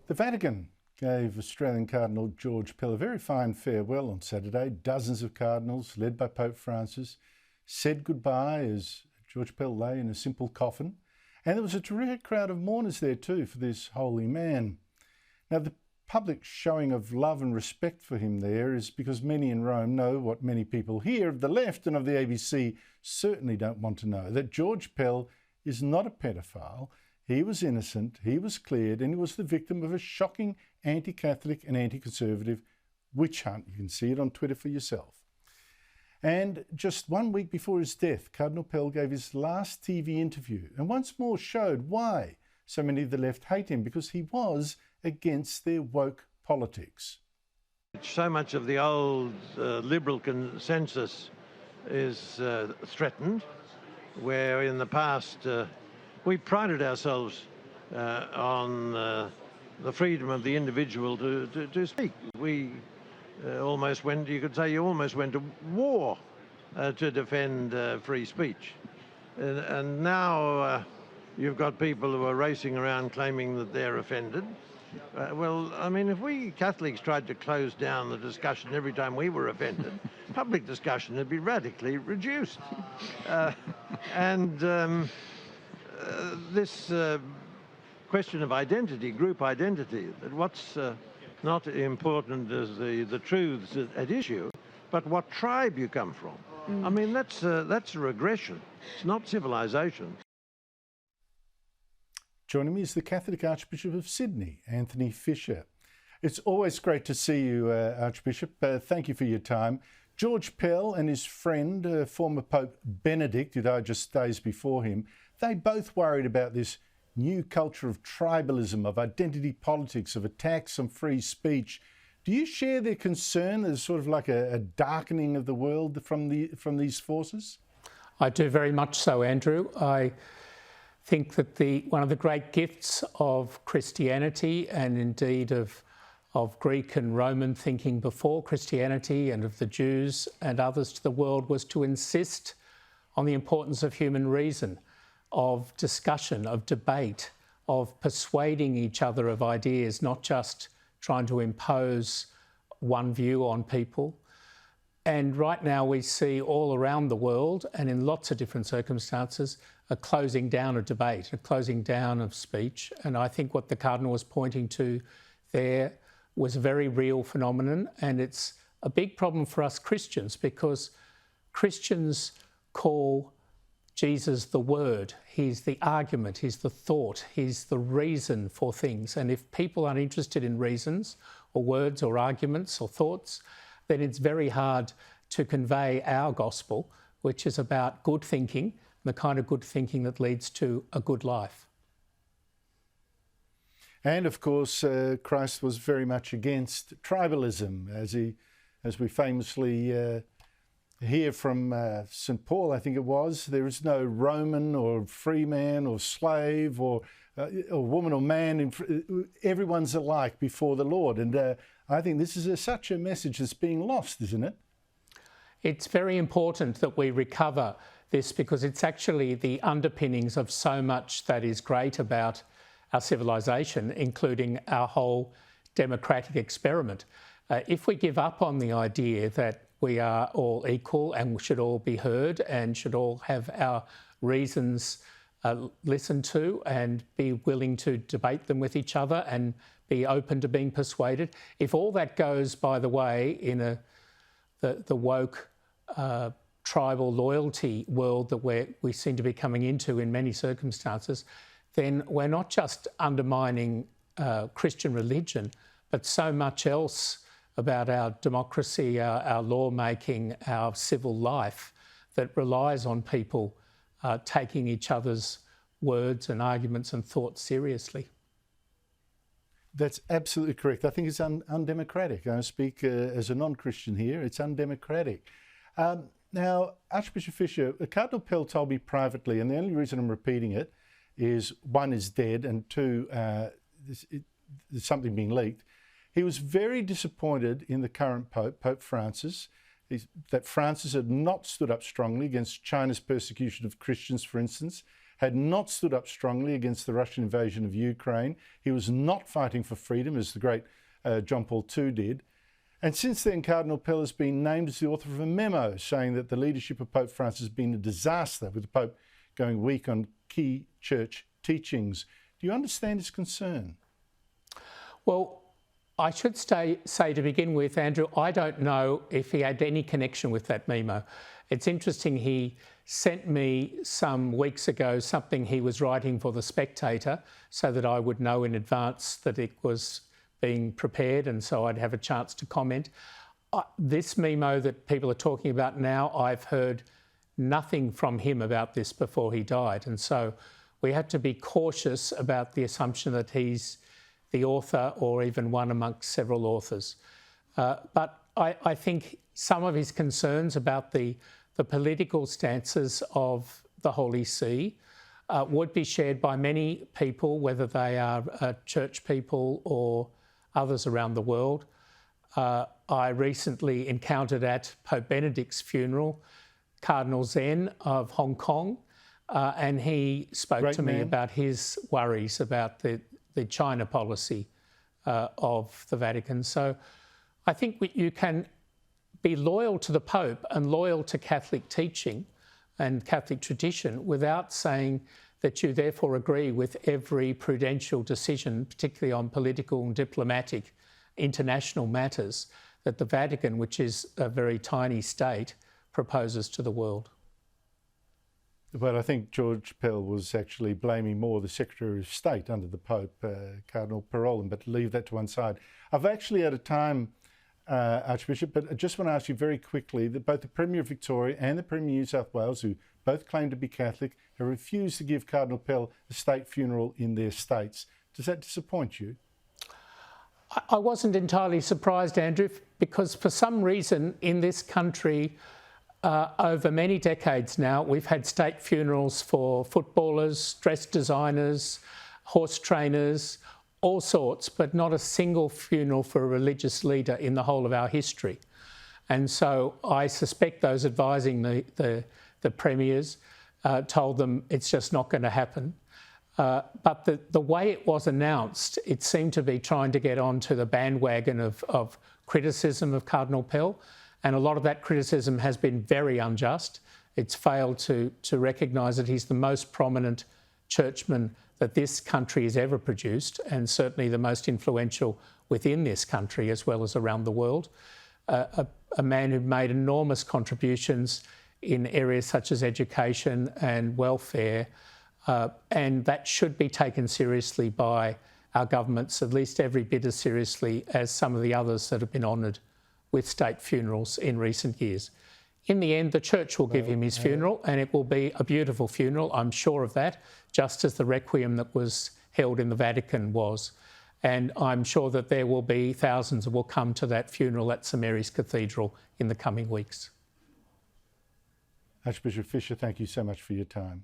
The Vatican gave Australian Cardinal George Pell a very fine farewell on Saturday. Dozens of cardinals, led by Pope Francis, said goodbye as George Pell lay in a simple coffin. And there was a terrific crowd of mourners there too for this holy man. Now, the public showing of love and respect for him there is because many in Rome know what many people here of the left and of the ABC certainly don't want to know, that George Pell is not a pedophile. He was innocent, he was cleared, and he was the victim of a shocking anti-Catholic and anti-conservative witch hunt. You can see it on Twitter for yourself. And just 1 week before his death, Cardinal Pell gave his last TV interview and once more showed why so many of the left hate him, because he was against their woke politics. So much of the old liberal consensus is threatened, where in the past we prided ourselves on the freedom of the individual to speak. We almost went, you could say, you almost went to war to defend free speech. And now you've got people who are racing around claiming that they're offended. Well, I mean, if we Catholics tried to close down the discussion every time we were offended, public discussion would be radically reduced. This question of identity, group identity, that what's not important is the truths at issue, but what tribe you come from. I mean, that's a regression. It's not civilization. Joining me is the Catholic Archbishop of Sydney, Anthony Fisher. It's always great to see you, Archbishop. Thank you for your time. George Pell and his friend, former Pope Benedict, who died just days before him, they both worried about this new culture of tribalism, of identity politics, of attacks on free speech. Do you share their concern? There's sort of like a darkening of the world from these forces? I do very much so, Andrew. I think that one of the great gifts of Christianity, and indeed of Greek and Roman thinking before Christianity, and of the Jews and others to the world, was to insist on the importance of human reason, of discussion, of debate, of persuading each other of ideas, not just trying to impose one view on people. And right now we see all around the world, and in lots of different circumstances, a closing down of debate, a closing down of speech. And I think what the Cardinal was pointing to there was a very real phenomenon, and it's a big problem for us Christians, because Christians call Jesus the Word. He's the argument, he's the thought, he's the reason for things. And if people aren't interested in reasons or words or arguments or thoughts, then it's very hard to convey our gospel, which is about good thinking, the kind of good thinking that leads to a good life. And of course, Christ was very much against tribalism, as we famously hear from St. Paul, I think it was. There is no Roman or free man or slave or woman or man. Everyone's alike before the Lord. And I think this is such a message that's being lost, isn't it? It's very important that we recover this, because it's actually the underpinnings of so much that is great about our civilization, including our whole democratic experiment. If we give up on the idea that we are all equal and should all be heard and should all have our reasons listened to and be willing to debate them with each other and be open to being persuaded, if all that goes by the way in the woke tribal loyalty world that we seem to be coming into in many circumstances, then we're not just undermining Christian religion, but so much else about our democracy, our lawmaking, our civil life that relies on people taking each other's words and arguments and thoughts seriously. That's absolutely correct. I think it's undemocratic. I speak as a non-Christian here. It's undemocratic. Now, Archbishop Fisher, Cardinal Pell told me privately, and the only reason I'm repeating it is, one, is dead, and two, there's something being leaked. He was very disappointed in the current Pope, Pope Francis, that Francis had not stood up strongly against China's persecution of Christians, for instance, had not stood up strongly against the Russian invasion of Ukraine. He was not fighting for freedom, as the great John Paul II did. And since then, Cardinal Pell has been named as the author of a memo saying that the leadership of Pope Francis has been a disaster, with the Pope going weak on key church teachings. Do you understand his concern? Well, I should say to begin with, Andrew, I don't know if he had any connection with that memo. It's interesting, he sent me some weeks ago something he was writing for The Spectator so that I would know in advance that it was being prepared and so I'd have a chance to comment. This memo that people are talking about now, I've heard nothing from him about this before he died. And so we have to be cautious about the assumption that he's the author or even one amongst several authors. But I think some of his concerns about the political stances of the Holy See would be shared by many people, whether they are church people or others around the world. I recently encountered at Pope Benedict's funeral Cardinal Zen of Hong Kong, and he spoke to me about his worries about the China policy of the Vatican. So I think you can be loyal to the Pope and loyal to Catholic teaching and Catholic tradition without saying that you therefore agree with every prudential decision, particularly on political and diplomatic international matters, that the Vatican, which is a very tiny state, proposes to the world. But I think George Pell was actually blaming more the Secretary of State under the Pope, Cardinal Parolin, but leave that to one side. I've actually out of time, Archbishop, but I just want to ask you very quickly that both the Premier of Victoria and the Premier of New South Wales, who both claim to be Catholic, have refused to give Cardinal Pell a state funeral in their states. Does that disappoint you? I wasn't entirely surprised, Andrew, because for some reason in this country, over many decades now, we've had state funerals for footballers, dress designers, horse trainers, all sorts, but not a single funeral for a religious leader in the whole of our history. And so I suspect those advising the premiers told them it's just not going to happen. But the way it was announced, it seemed to be trying to get onto the bandwagon of criticism of Cardinal Pell. And a lot of that criticism has been very unjust. It's failed to recognise that he's the most prominent churchman that this country has ever produced, and certainly the most influential within this country as well as around the world. A man who made enormous contributions in areas such as education and welfare, and that should be taken seriously by our governments, at least every bit as seriously as some of the others that have been honoured with state funerals in recent years. In the end, the Church will give him his funeral, and it will be a beautiful funeral, I'm sure of that, just as the requiem that was held in the Vatican was. And I'm sure that there will be thousands that will come to that funeral at St Mary's Cathedral in the coming weeks. Archbishop Fisher, thank you so much for your time.